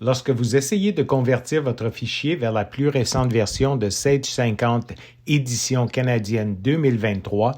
Lorsque vous essayez de convertir votre fichier vers la plus récente version de Sage 50 édition canadienne 2023,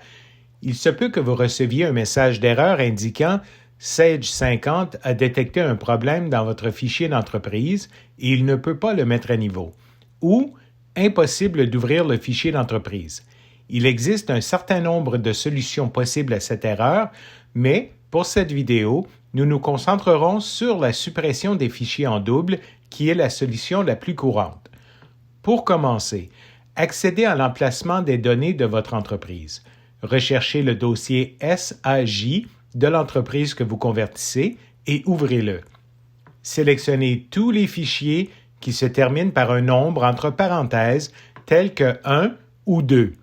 il se peut que vous receviez un message d'erreur indiquant Sage 50 a détecté un problème dans votre fichier d'entreprise et il ne peut pas le mettre à niveau. Ou impossible d'ouvrir le fichier d'entreprise. Il existe un certain nombre de solutions possibles à cette erreur, mais pour cette vidéo, nous nous concentrerons sur la suppression des fichiers en double, qui est la solution la plus courante. Pour commencer, accédez à l'emplacement des données de votre entreprise. Recherchez le dossier SAJ de l'entreprise que vous convertissez et ouvrez-le. Sélectionnez tous les fichiers qui se terminent par un nombre entre parenthèses, tels que 1 ou 2.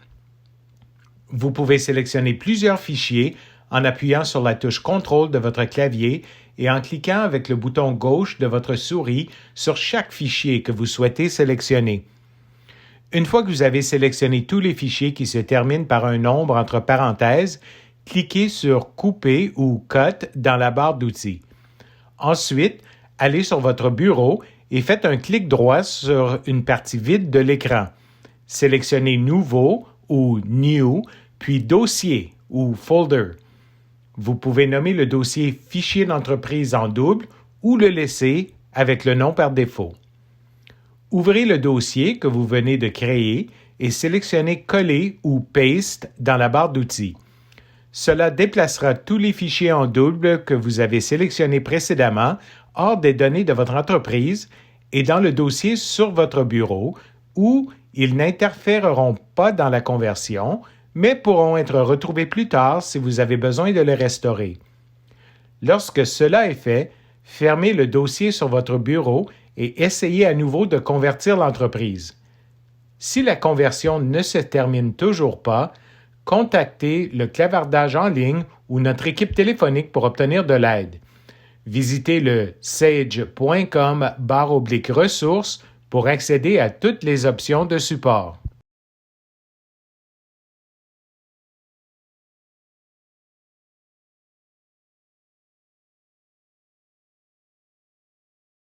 Vous pouvez sélectionner plusieurs fichiers en appuyant sur la touche Contrôle de votre clavier et en cliquant avec le bouton gauche de votre souris sur chaque fichier que vous souhaitez sélectionner. Une fois que vous avez sélectionné tous les fichiers qui se terminent par un nombre entre parenthèses, cliquez sur Couper ou Cut dans la barre d'outils. Ensuite, allez sur votre bureau et faites un clic droit sur une partie vide de l'écran. Sélectionnez Nouveau ou New, puis Dossier ou Folder. Vous pouvez nommer le dossier Fichier d'entreprise en double ou le laisser avec le nom par défaut. Ouvrez le dossier que vous venez de créer et sélectionnez Coller ou Paste dans la barre d'outils. Cela déplacera tous les fichiers en double que vous avez sélectionnés précédemment hors des données de votre entreprise et dans le dossier sur votre bureau où ils n'interféreront pas dans la conversion, mais pourront être retrouvés plus tard si vous avez besoin de les restaurer. Lorsque cela est fait, fermez le dossier sur votre bureau et essayez à nouveau de convertir l'entreprise. Si la conversion ne se termine toujours pas, contactez le clavardage en ligne ou notre équipe téléphonique pour obtenir de l'aide. Visitez le sage.com/ressources pour accéder à toutes les options de support.